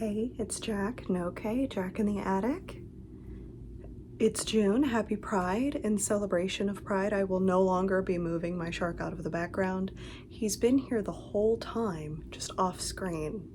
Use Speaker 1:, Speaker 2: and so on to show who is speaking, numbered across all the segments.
Speaker 1: Hey, it's Jack, no K, Jack in the Attic. It's June, happy Pride. In celebration of Pride, I will no longer be moving my shark out of the background. He's been here the whole time, just off screen.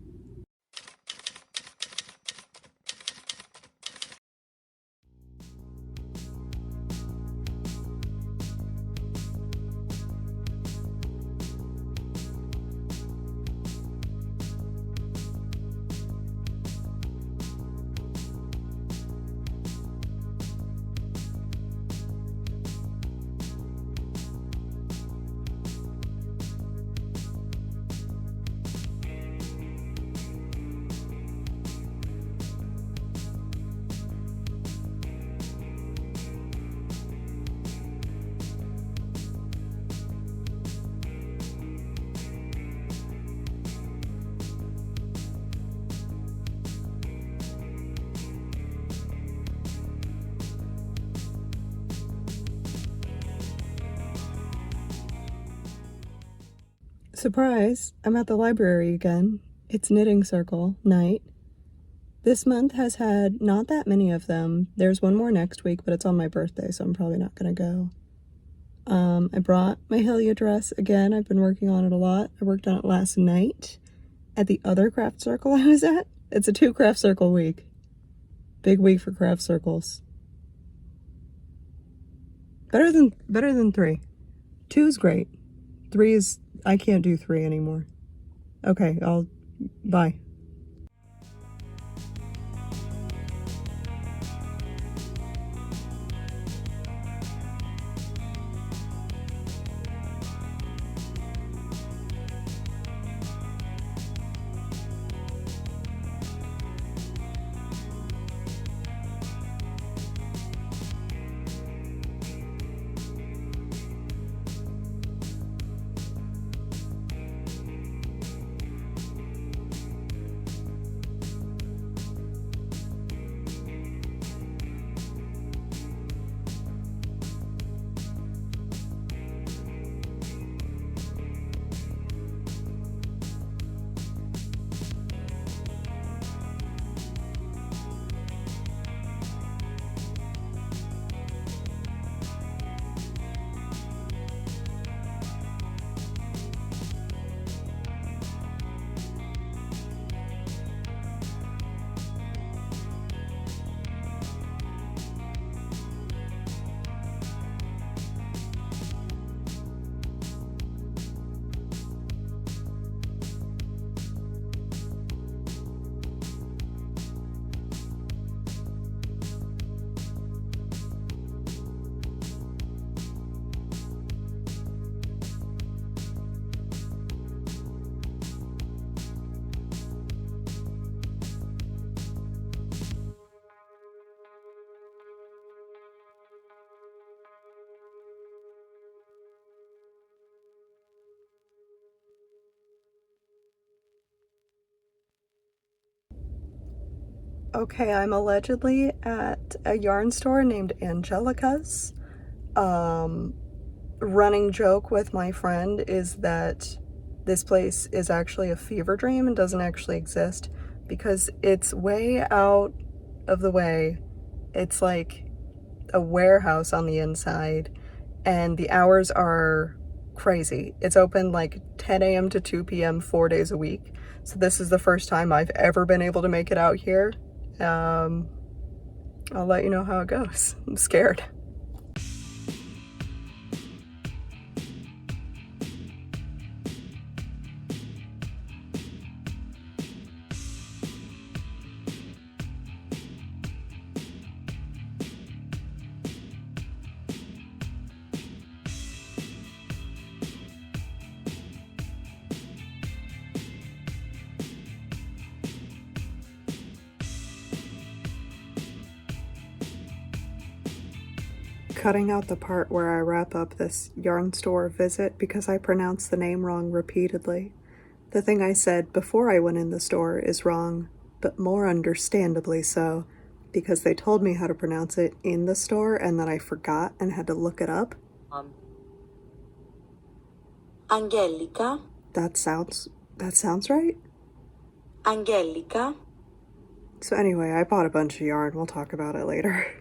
Speaker 1: Surprise, I'm at the library again. It's knitting circle night. This month has had not that many of them. There's one more next week, but it's on my birthday, so I'm probably not gonna go. I brought my Helia dress again. I've been working on it a lot. I worked on it last night at the other craft circle I was at. It's a 2 craft circle week. Big week for craft circles. Better than 3. 2 is great. 3 is, I can't do 3 anymore. Okay, bye. Okay, I'm allegedly at a yarn store named Angelica's. Running joke with my friend is that this place is actually a fever dream and doesn't actually exist because it's way out of the way. It's like a warehouse on the inside, and the hours are crazy. It's open like 10 a.m. to 2 p.m. 4 days a week. So this is the first time I've ever been able to make it out here. I'll let you know how it goes. I'm scared. Cutting out the part where I wrap up this yarn store visit because I pronounced the name wrong repeatedly. The thing I said before I went in the store is wrong, but more understandably so, because they told me how to pronounce it in the store and then I forgot and had to look it up.
Speaker 2: Angelica.
Speaker 1: That sounds right?
Speaker 2: Angelica.
Speaker 1: So anyway, I bought a bunch of yarn. We'll talk about it later.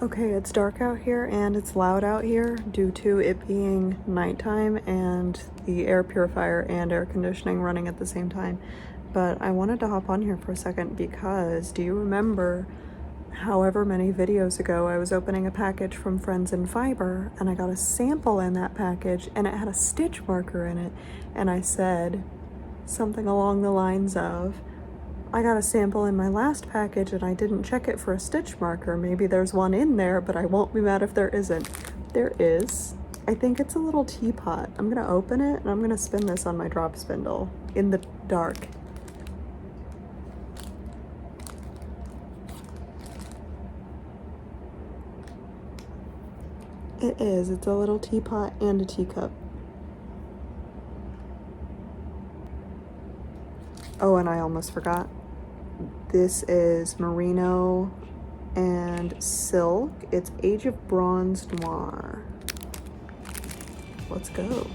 Speaker 1: Okay, it's dark out here and it's loud out here due to it being nighttime and the air purifier and air conditioning running at the same time. But I wanted to hop on here for a second because do you remember however many videos ago I was opening a package from Friends in Fiber and I got a sample in that package and it had a stitch marker in it, and I said something along the lines of, I got a sample in my last package and I didn't check it for a stitch marker. Maybe there's one in there, but I won't be mad if there isn't. There is. I think it's a little teapot. I'm gonna open it and I'm gonna spin this on my drop spindle in the dark. It is. It's a little teapot and a teacup. Oh, and I almost forgot. This is merino and silk. It's Age of Bronze Noir. Let's go.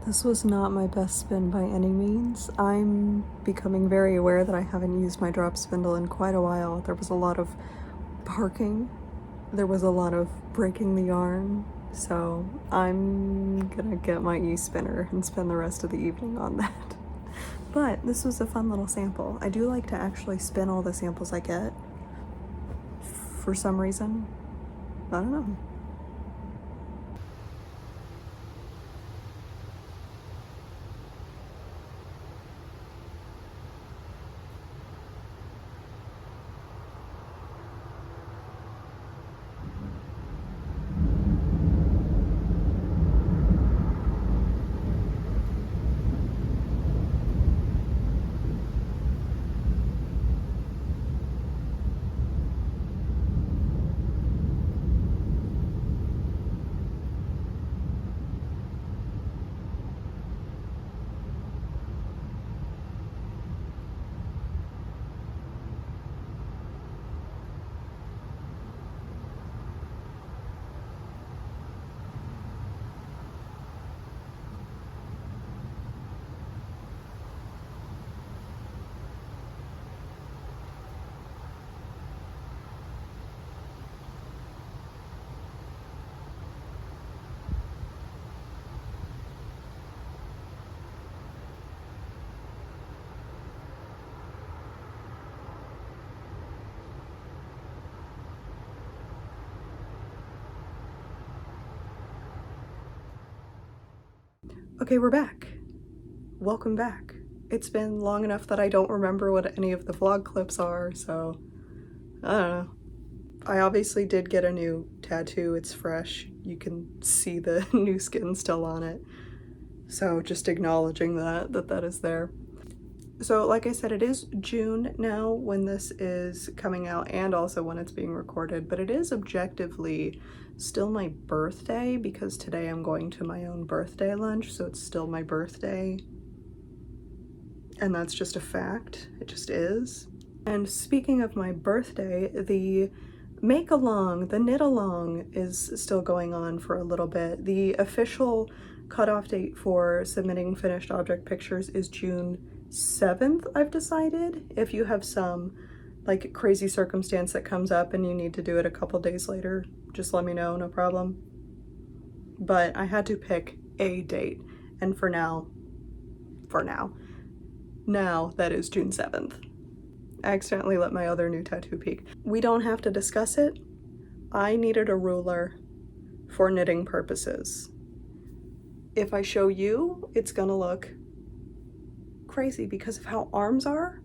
Speaker 1: This was not my best spin by any means. I'm becoming very aware that I haven't used my drop spindle in quite a while. There was a lot of barking. There was a lot of breaking the yarn. So I'm gonna get my e-spinner and spend the rest of the evening on that. But this was a fun little sample. I do like to actually spin all the samples I get for some reason. I don't know. Okay, we're back. Welcome back. It's been long enough that I don't remember what any of the vlog clips are, so I don't know. I obviously did get a new tattoo. It's fresh. You can see the new skin still on it. So just acknowledging that is there. So like I said, it is June now when this is coming out and also when it's being recorded, but it is objectively still my birthday because today I'm going to my own birthday lunch, so it's still my birthday. And that's just a fact. It just is. And speaking of my birthday, the make along, the knit along is still going on for a little bit. The official cutoff date for submitting finished object pictures is June 7th, I've decided. If you have some like crazy circumstance that comes up and you need to do it a couple days later, just let me know, no problem. But I had to pick a date, and for now that is June 7th. I accidentally let my other new tattoo peek. We don't have to discuss it. I needed a ruler for knitting purposes. If I show you, it's gonna look crazy because of how arms are.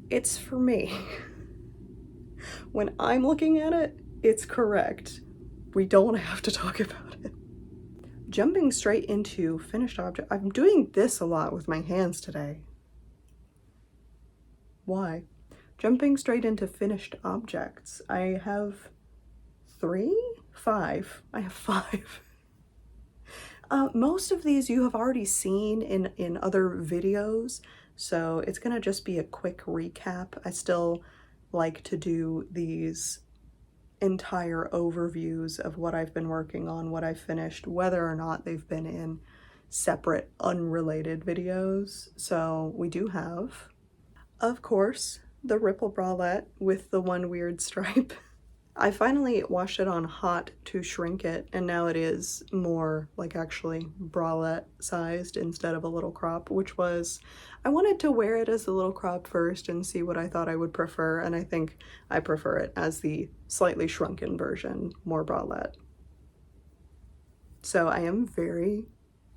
Speaker 1: It's for me. When I'm looking at it, it's correct. We don't have to talk about it. Jumping straight into finished object. I'm doing this a lot with my hands today. Why? Jumping straight into finished objects. I have 5. I have 5. Most of these you have already seen in other videos, so it's gonna just be a quick recap. I still like to do these entire overviews of what I've been working on, what I've finished, whether or not they've been in separate, unrelated videos. So we do have, of course, the Ripple bralette with the one weird stripe. I finally washed it on hot to shrink it, and now it is more like actually bralette sized instead of a little crop, which was, I wanted to wear it as a little crop first and see what I thought I would prefer, and I think I prefer it as the slightly shrunken version, more bralette. So I am very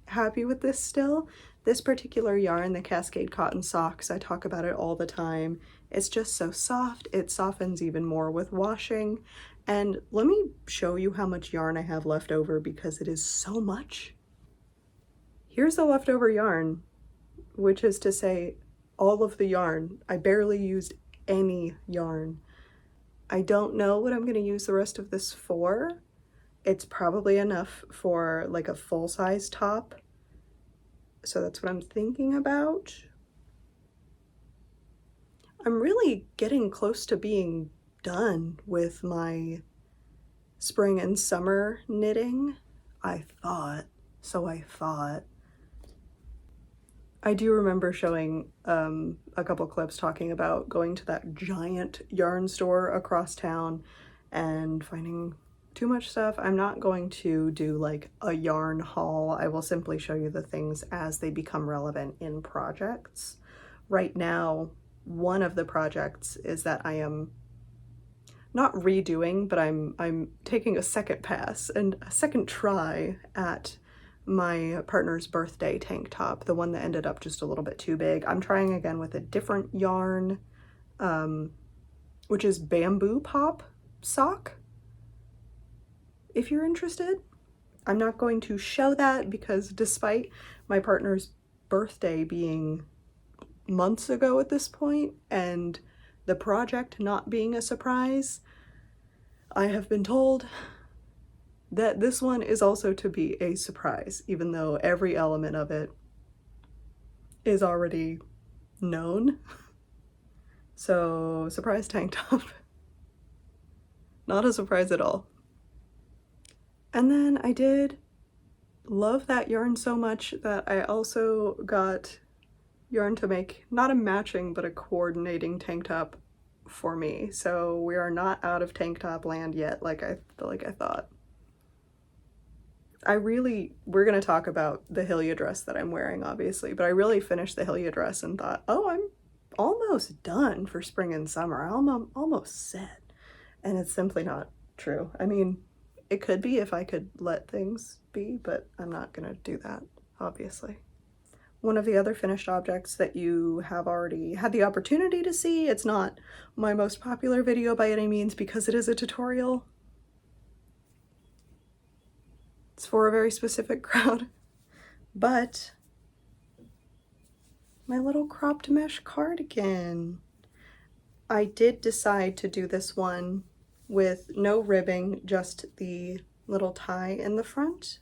Speaker 1: happy with this still. This particular yarn, the Cascade Cotton Socks, I talk about it all the time. It's just so soft. It softens even more with washing. And let me show you how much yarn I have left over because it is so much. Here's the leftover yarn, which is to say all of the yarn. I barely used any yarn. I don't know what I'm going to use the rest of this for. It's probably enough for like a full-size top. So that's what I'm thinking about. I'm really getting close to being done with my spring and summer knitting. I thought. I do remember showing a couple clips talking about going to that giant yarn store across town and finding too much stuff. I'm not going to do like a yarn haul. I will simply show you the things as they become relevant in projects. Right now, one of the projects is that I am not redoing, but I'm taking a second pass and a second try at my partner's birthday tank top, the one that ended up just a little bit too big. I'm trying again with a different yarn, which is Bamboo Pop Sock. If you're interested, I'm not going to show that because despite my partner's birthday being months ago at this point and the project not being a surprise, I have been told that this one is also to be a surprise, even though every element of it is already known. So, surprise tank top. Not a surprise at all. And then I did love that yarn so much that I also got yarn to make not a matching but a coordinating tank top for me. So we are not out of tank top land yet like I thought. We're gonna talk about the Hillia dress that I'm wearing obviously, but I really finished the Hillia dress and thought, oh, I'm almost done for spring and summer. I'm almost set. And it's simply not true. I mean, it could be if I could let things be, but I'm not gonna do that. obviously. One of the other finished objects that you have already had the opportunity to see, it's not my most popular video by any means because it is a tutorial. It's for a very specific crowd, but my little cropped mesh cardigan. I did decide to do this one with no ribbing, just the little tie in the front.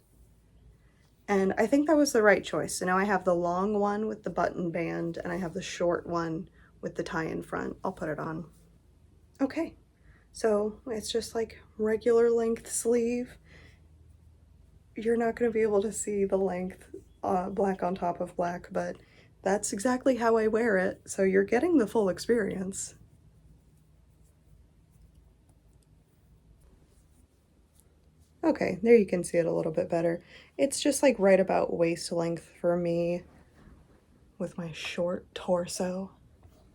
Speaker 1: And I think that was the right choice. So now I have the long one with the button band and I have the short one with the tie in front. I'll put it on. Okay, so it's just like regular length sleeve. You're not going to be able to see the length black on top of black, but that's exactly how I wear it. So you're getting the full experience. Okay, there you can see it a little bit better. It's just like right about waist length for me with my short torso.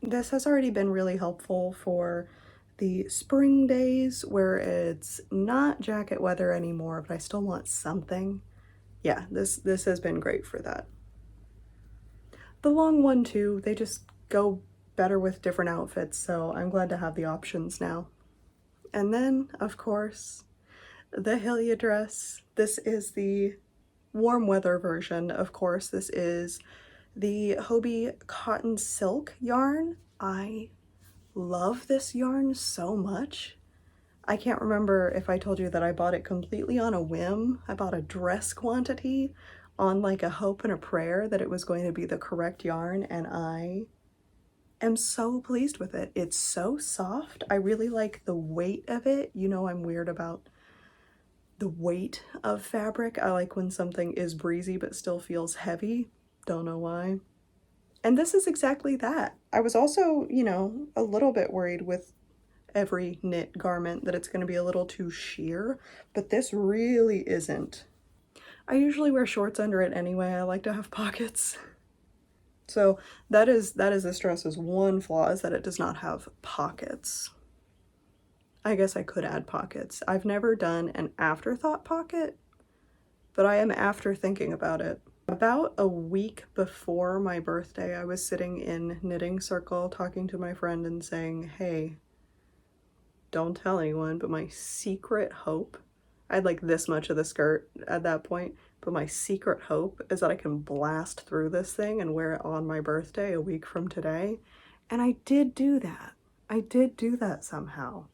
Speaker 1: This has already been really helpful for the spring days where it's not jacket weather anymore, but I still want something. Yeah, this has been great for that. The long one too, they just go better with different outfits, so I'm glad to have the options now. And then, of course, the Hylia dress. This is the warm weather version, of course. This is the Hobbii cotton silk yarn. I love this yarn so much. I can't remember if I told you that I bought it completely on a whim. I bought a dress quantity on like a hope and a prayer that it was going to be the correct yarn, and I am so pleased with it. It's so soft. I really like the weight of it. You know, I'm weird about the weight of fabric. I like when something is breezy but still feels heavy. Don't know why. And this is exactly that. I was also, you know, a little bit worried with every knit garment that it's going to be a little too sheer, but this really isn't. I usually wear shorts under it anyway. I like to have pockets. So that is this dress's one flaw, is that it does not have pockets. I guess I could add pockets. I've never done an afterthought pocket, but I am after thinking about it. About a week before my birthday, I was sitting in Knitting Circle talking to my friend and saying, hey, don't tell anyone, but my secret hope, I had like this much of the skirt at that point, but my secret hope is that I can blast through this thing and wear it on my birthday a week from today. And I did do that. I did do that somehow.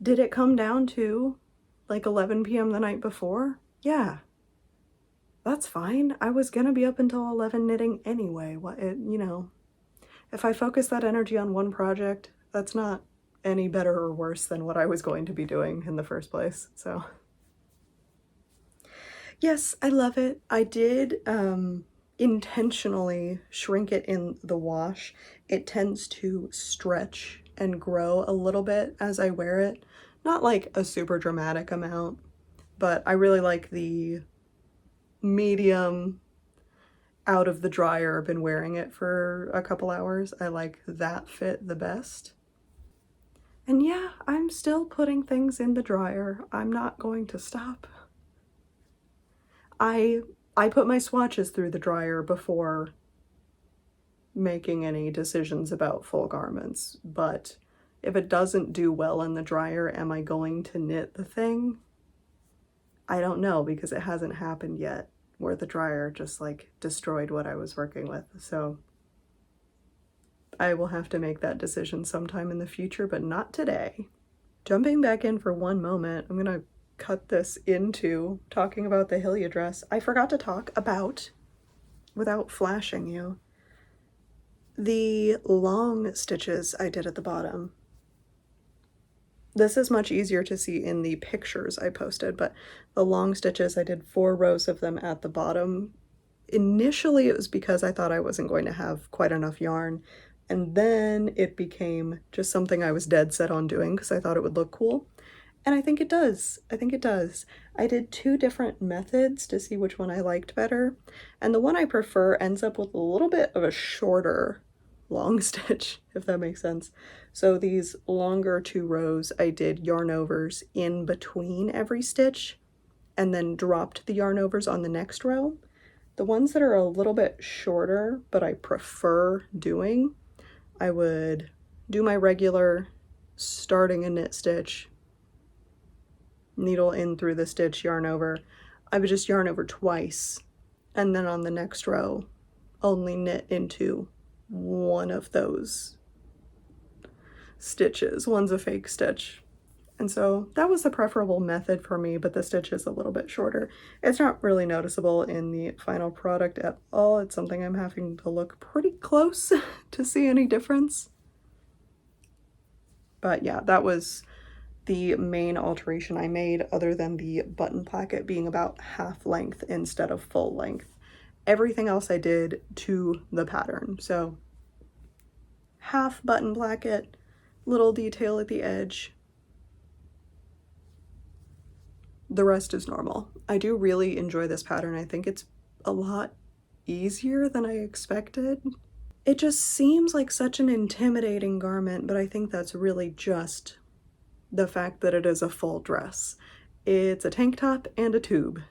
Speaker 1: Did it come down to like 11 p.m. the night before? Yeah. That's fine. I was gonna be up until 11 knitting anyway. You know, if I focus that energy on one project, that's not any better or worse than what I was going to be doing in the first place. So yes, I love it. I did intentionally shrink it in the wash. It tends to stretch and grow a little bit as I wear it. Not like a super dramatic amount, but I really like the medium out of the dryer. I've been wearing it for a couple hours. I like that fit the best. And yeah, I'm still putting things in the dryer. I'm not going to stop. I put my swatches through the dryer before making any decisions about full garments, but if it doesn't do well in the dryer, am I going to knit the thing? I don't know, because it hasn't happened yet where the dryer just like destroyed what I was working with. So I will have to make that decision sometime in the future, but not today. Jumping back in for one moment, I'm gonna cut this into talking about the Hylia dress. I forgot to talk about, without flashing you, the long stitches I did at the bottom. This is much easier to see in the pictures I posted, but the long stitches, I did 4 rows of them at the bottom. Initially, it was because I thought I wasn't going to have quite enough yarn, and then it became just something I was dead set on doing because I thought it would look cool. And I think it does. I think it does. I did 2 different methods to see which one I liked better, and the one I prefer ends up with a little bit of a shorter long stitch, if that makes sense. So these longer 2 rows, I did yarn overs in between every stitch and then dropped the yarn overs on the next row. The ones that are a little bit shorter, but I prefer doing, I would do my regular starting a knit stitch, needle in through the stitch, yarn over. I would just yarn over twice, and then on the next row, only knit into one of those stitches. One's a fake stitch. And so that was the preferable method for me, but the stitch is a little bit shorter. It's not really noticeable in the final product at all. It's something I'm having to look pretty close to see any difference. But yeah, that was the main alteration I made, other than the button placket being about half length instead of full length. Everything else I did to the pattern. So half button placket, little detail at the edge. The rest is normal. I do really enjoy this pattern. I think it's a lot easier than I expected. It just seems like such an intimidating garment, but I think that's really just the fact that it is a full dress. It's a tank top and a tube.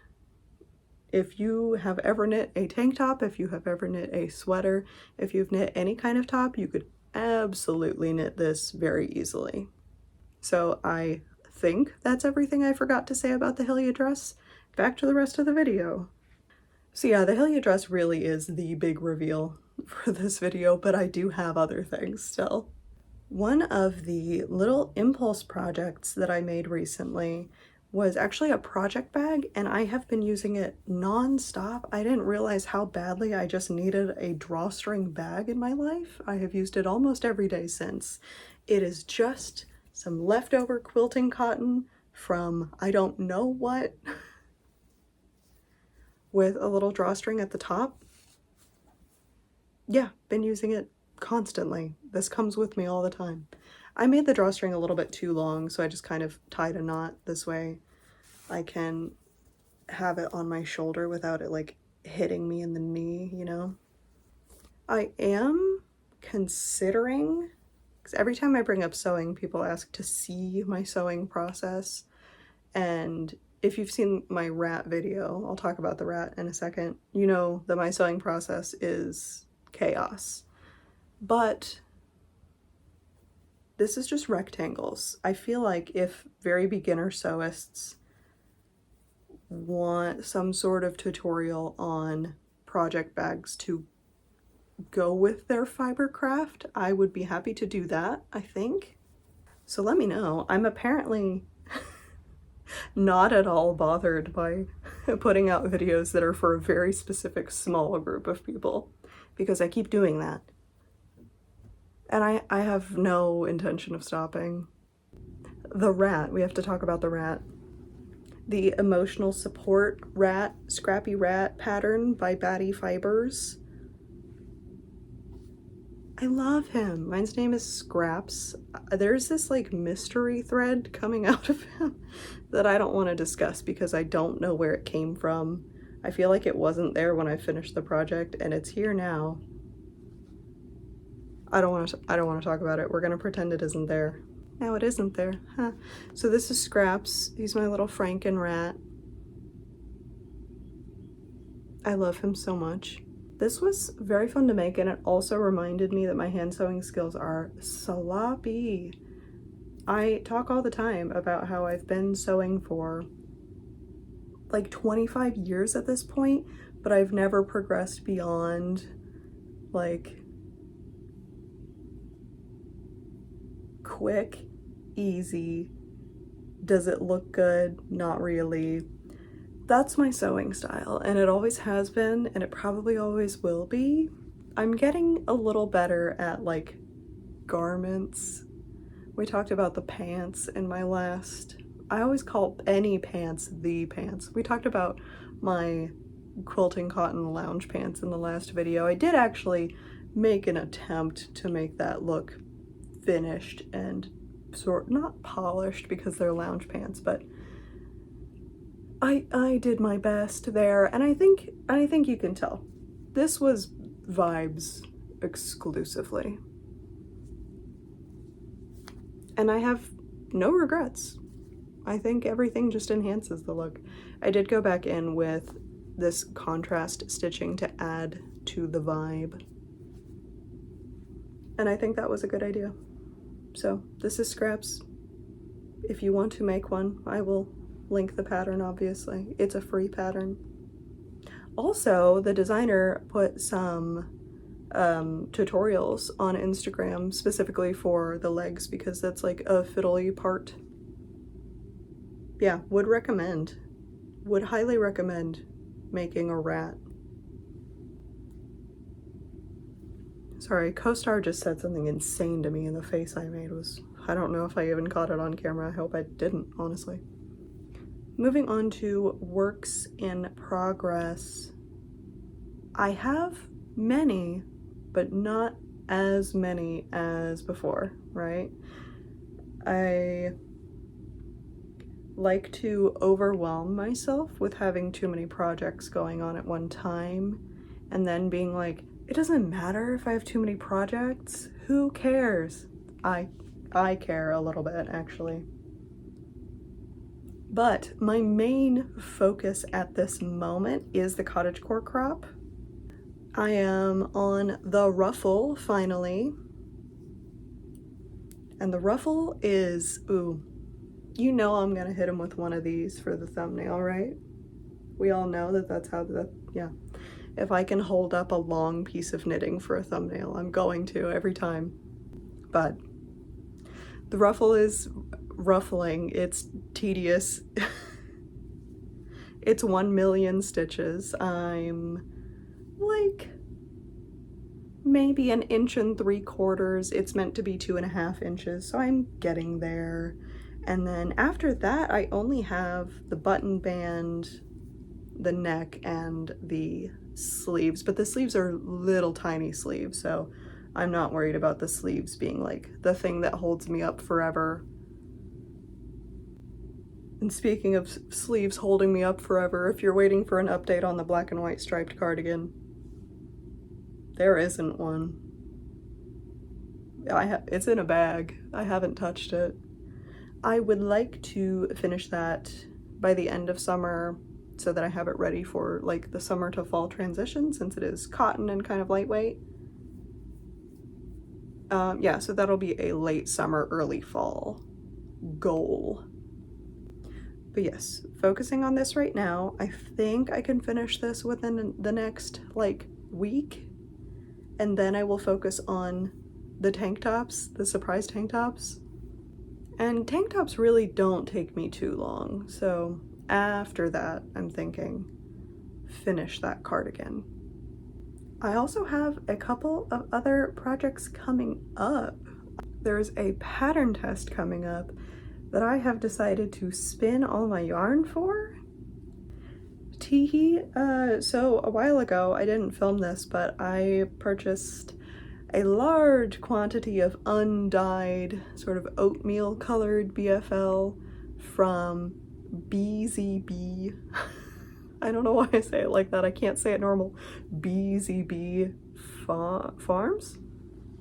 Speaker 1: If you have ever knit a tank top, if you have ever knit a sweater, if you've knit any kind of top, you could absolutely knit this very easily. So I think that's everything I forgot to say about the Hylia dress. Back to the rest of the video. So yeah, the Hylia dress really is the big reveal for this video, but I do have other things still. One of the little impulse projects that I made recently was actually a project bag, and I have been using it non-stop. I didn't realize how badly I just needed a drawstring bag in my life. I have used it almost every day since. It is just some leftover quilting cotton from I don't know what, with a little drawstring at the top. Yeah, been using it constantly. This comes with me all the time. I made the drawstring a little bit too long, so I just kind of tied a knot this way. I can have it on my shoulder without it like hitting me in the knee, you know? I am considering, because every time I bring up sewing, people ask to see my sewing process. And if you've seen my rat video, I'll talk about the rat in a second, you know that my sewing process is chaos. But this is just rectangles. I feel like if very beginner sewists want some sort of tutorial on project bags to go with their fibercraft, I would be happy to do that, I think. So let me know. I'm apparently not at all bothered by putting out videos that are for a very specific small group of people, because I keep doing that. And I have no intention of stopping. The rat, we have to talk about the rat. The emotional support rat, scrappy rat pattern by Batty Fibers. I love him. Mine's name is Scraps. There's this like mystery thread coming out of him that I don't want to discuss because I don't know where it came from. I feel like it wasn't there when I finished the project, and it's here now. I don't want to talk about it. We're gonna pretend it isn't there. Now it isn't there, huh? So this is Scraps. He's my little Franken rat. I love him so much. This was very fun to make, and it also reminded me that my hand sewing skills are sloppy. I talk all the time about how I've been sewing for like 25 years at this point, but I've never progressed beyond like quick, easy, does it look good, not really. That's my sewing style, and it always has been, and it probably always will be. I'm getting a little better at like garments. We talked about the pants in my last, I always call any pants the pants. We talked about my quilting cotton lounge pants in the last video. I did actually make an attempt to make that look finished and not polished because they're lounge pants, but I did my best there, and I think you can tell. This was vibes exclusively. And I have no regrets. I think everything just enhances the look. I did go back in with this contrast stitching to add to the vibe. And I think that was a good idea. So this is Scraps. If you want to make one, I will link the pattern, obviously. It's a free pattern. Also, the designer put some tutorials on Instagram specifically for the legs because that's like a fiddly part. Yeah, would recommend. Would highly recommend making a rat. Sorry, CoStar just said something insane to me and the face I made was, I don't know if I even caught it on camera. I hope I didn't, honestly. Moving on to works in progress. I have many, but not as many as before, right? I like to overwhelm myself with having too many projects going on at one time and then being like, it doesn't matter if I have too many projects. Who cares? I care a little bit, actually. But my main focus at this moment is the cottagecore crop. I am on the ruffle, finally. And the ruffle is, ooh, you know I'm gonna hit him with one of these for the thumbnail, right? We all know that that's how yeah. If I can hold up a long piece of knitting for a thumbnail, I'm going to every time. But the ruffle is ruffling, it's tedious. It's 1 million stitches. I'm like maybe 1.75 inches. It's meant to be 2.5 inches, so I'm getting there. And then after that, I only have the button band, the neck, and the sleeves, but the sleeves are little tiny sleeves, so I'm not worried about the sleeves being like the thing that holds me up forever. And speaking of sleeves holding me up forever, if you're waiting for an update on the black and white striped cardigan, there isn't one. It's in a bag. I haven't touched it. I would like to finish that by the end of summer so that I have it ready for like the summer to fall transition, since it is cotton and kind of lightweight. Yeah, so that'll be a late summer, early fall goal. But yes, focusing on this right now, I think I can finish this within the next like week, and then I will focus on the tank tops, the surprise tank tops. And tank tops really don't take me too long, so after that, I'm thinking finish that cardigan. I also have a couple of other projects coming up. There's a pattern test coming up that I have decided to spin all my yarn for. Teehee, so a while ago, I didn't film this, but I purchased a large quantity of undyed, sort of oatmeal colored BFL from BZB. I don't know why I say it like that. I can't say it normal. BZB Farms?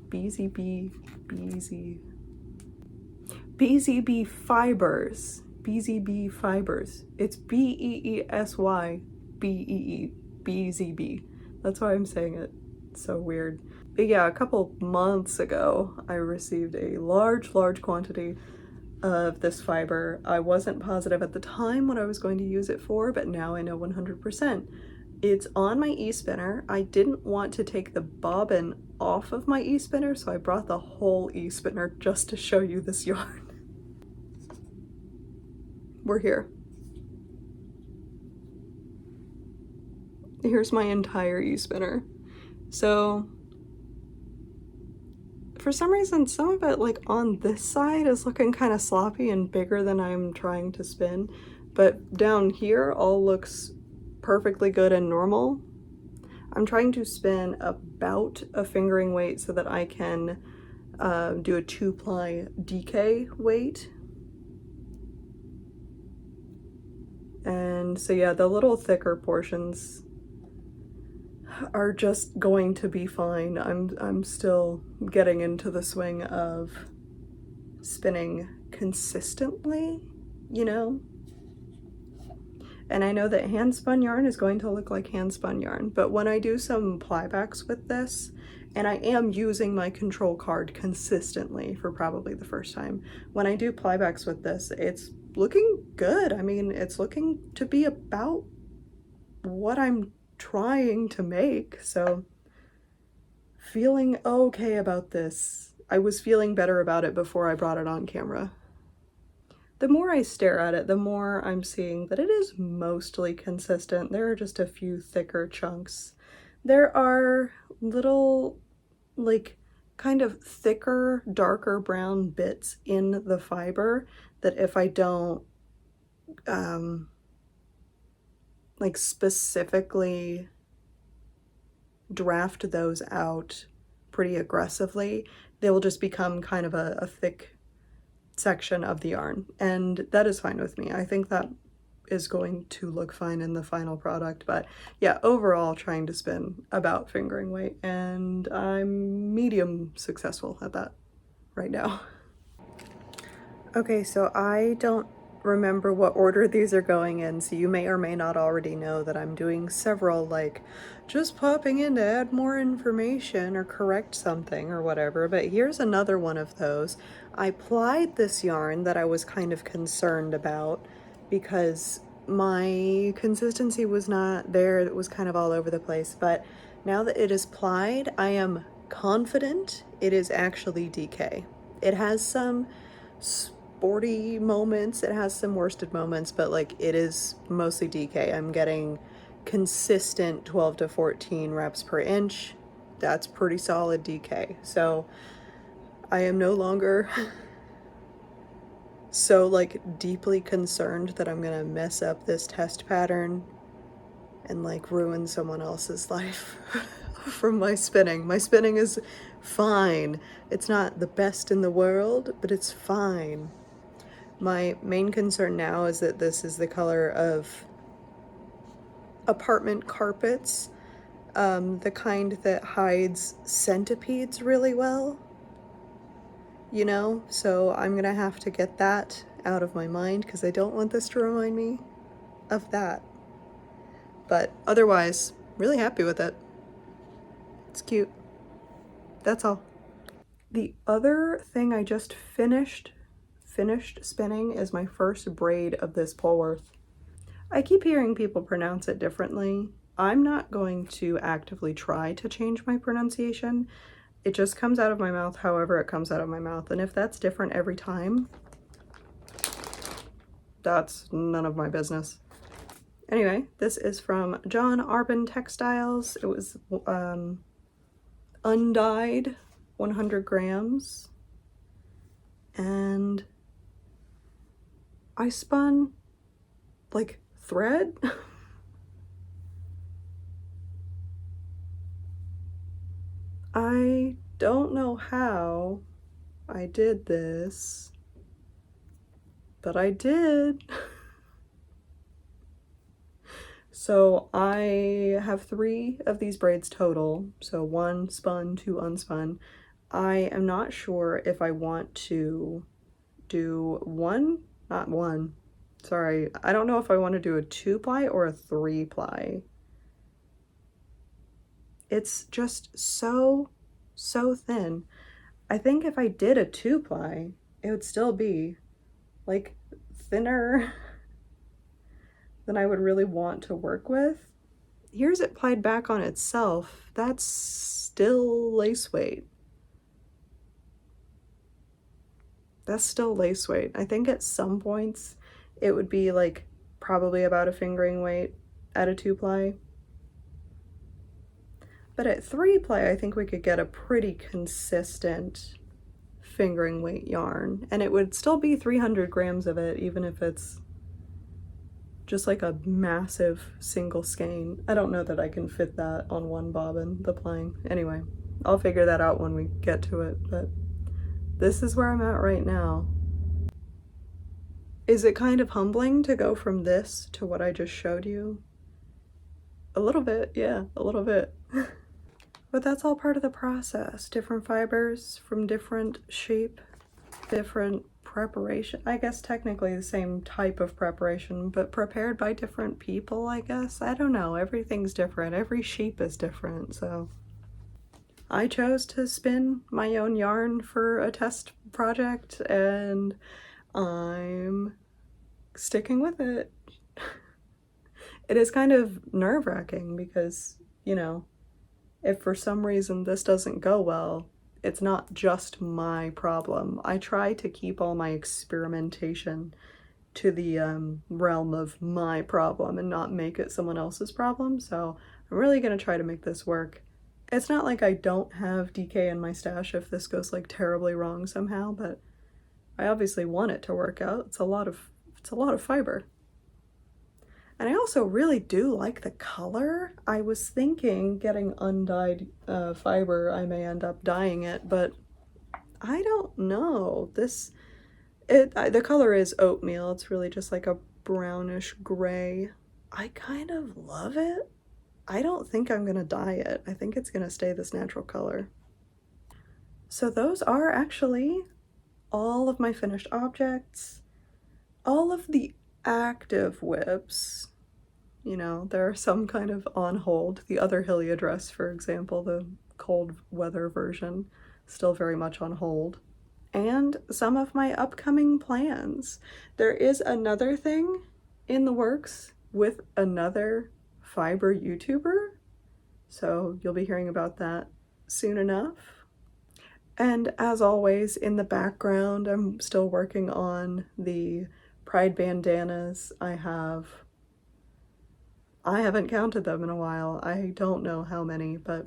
Speaker 1: BZB Fibers. BZB Fibers. It's BEESY BEE BZB. That's why I'm saying it so weird. But yeah, a couple months ago, I received a large quantity of this fiber. I wasn't positive at the time what I was going to use it for, but now I know 100%. It's on my e-spinner. I didn't want to take the bobbin off of my e-spinner, so I brought the whole e-spinner just to show you this yarn. We're here. Here's my entire e-spinner. So for some reason, some of it like on this side is looking kind of sloppy and bigger than I'm trying to spin, but down here all looks perfectly good and normal. I'm trying to spin about a fingering weight so that I can do a 2-ply DK weight. And so yeah, the little thicker portions are just going to be fine. I'm still getting into the swing of spinning consistently, you know? And I know that hand spun yarn is going to look like hand spun yarn, but when I do some playbacks with this, and I am using my control card consistently for probably the first time, when I do playbacks with this, it's looking good. I mean, it's looking to be about what I'm trying to make, so feeling okay about this. I was feeling better about it before I brought it on camera. The more I stare at it, the more I'm seeing that it is mostly consistent. There are just a few thicker chunks. There are little, like, kind of thicker, darker brown bits in the fiber that if I don't, like, specifically draft those out pretty aggressively, they will just become kind of a thick section of the yarn, and that is fine with me. I think that is going to look fine in the final product, but yeah, overall trying to spin about fingering weight, and I'm medium successful at that right now. Okay, so I don't remember what order these are going in, so you may or may not already know that I'm doing several, like, just popping in to add more information or correct something or whatever, but here's another one of those. I plied this yarn that I was kind of concerned about because my consistency was not there. It was kind of all over the place, but now that it is plied, I am confident it is actually DK. It has some sporty moments, it has some worsted moments, but like it is mostly DK. I'm getting consistent 12 to 14 reps per inch. That's pretty solid DK. So I am no longer so like deeply concerned that I'm gonna mess up this test pattern and like ruin someone else's life from my spinning. My spinning is fine. It's not the best in the world, but it's fine. My main concern now is that this is the color of apartment carpets, the kind that hides centipedes really well, you know? So I'm gonna have to get that out of my mind because I don't want this to remind me of that. But otherwise, really happy with it. It's cute. That's all. The other thing I just finished spinning is my first braid of this Polworth. I keep hearing people pronounce it differently. I'm not going to actively try to change my pronunciation. It just comes out of my mouth however it comes out of my mouth, and if that's different every time, that's none of my business. Anyway, this is from John Arbin Textiles. It was undyed 100 grams, and I spun like thread. I don't know how I did this, but I did. So I have 3 of these braids total, so 1 spun, 2 unspun. I am not sure if I want to do I don't know if I want to do a 2-ply or a 3-ply. It's just so thin. I think if I did a 2-ply, it would still be like thinner than I would really want to work with. Here's it plied back on itself. That's still lace weight. That's still lace weight. I think at some points it would be like probably about a fingering weight at a 2-ply. But at 3-ply, I think we could get a pretty consistent fingering weight yarn, and it would still be 300 grams of it, even if it's just like a massive single skein. I don't know that I can fit that on one bobbin, the plying. Anyway, I'll figure that out when we get to it, but this is where I'm at right now. Is it kind of humbling to go from this to what I just showed you? A little bit, yeah, a little bit. But that's all part of the process. Different fibers from different shape, different preparation. I guess technically the same type of preparation, but prepared by different people, I guess. I don't know. Everything's different. Every sheep is different, so I chose to spin my own yarn for a test project, and I'm sticking with it. It is kind of nerve-wracking because, you know, if for some reason this doesn't go well, it's not just my problem. I try to keep all my experimentation to the realm of my problem and not make it someone else's problem, so I'm really gonna try to make this work. It's not like I don't have DK in my stash if this goes like terribly wrong somehow, but I obviously want it to work out. It's a lot of fiber. And I also really do like the color. I was thinking getting undyed fiber, I may end up dyeing it, but I don't know. The color is oatmeal. It's really just like a brownish gray. I kind of love it. I don't think I'm gonna dye it. I think it's gonna stay this natural color. So those are actually all of my finished objects. All of the active whips, you know, there are some kind of on hold. The other Hylia dress, for example, the cold weather version, still very much on hold. And some of my upcoming plans. There is another thing in the works with another fiber YouTuber, so you'll be hearing about that soon enough. And as always, in the background, I'm still working on the Pride bandanas. I haven't counted them in a while. I don't know how many, but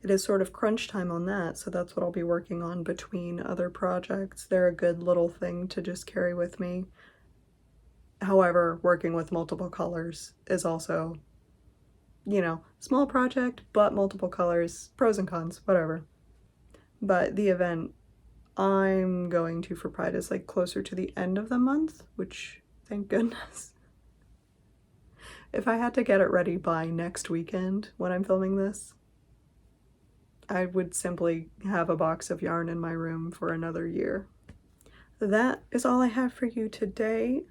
Speaker 1: it is sort of crunch time on that, so that's what I'll be working on between other projects. They're a good little thing to just carry with me. However, working with multiple colors is also, you know, small project, but multiple colors, pros and cons, whatever. But the event I'm going to for Pride is like closer to the end of the month, which thank goodness. If I had to get it ready by next weekend when I'm filming this, I would simply have a box of yarn in my room for another year. That is all I have for you today.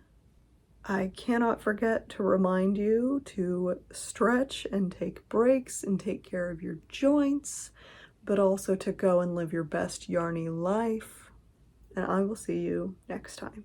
Speaker 1: I cannot forget to remind you to stretch and take breaks and take care of your joints, but also to go and live your best yarny life. And I will see you next time.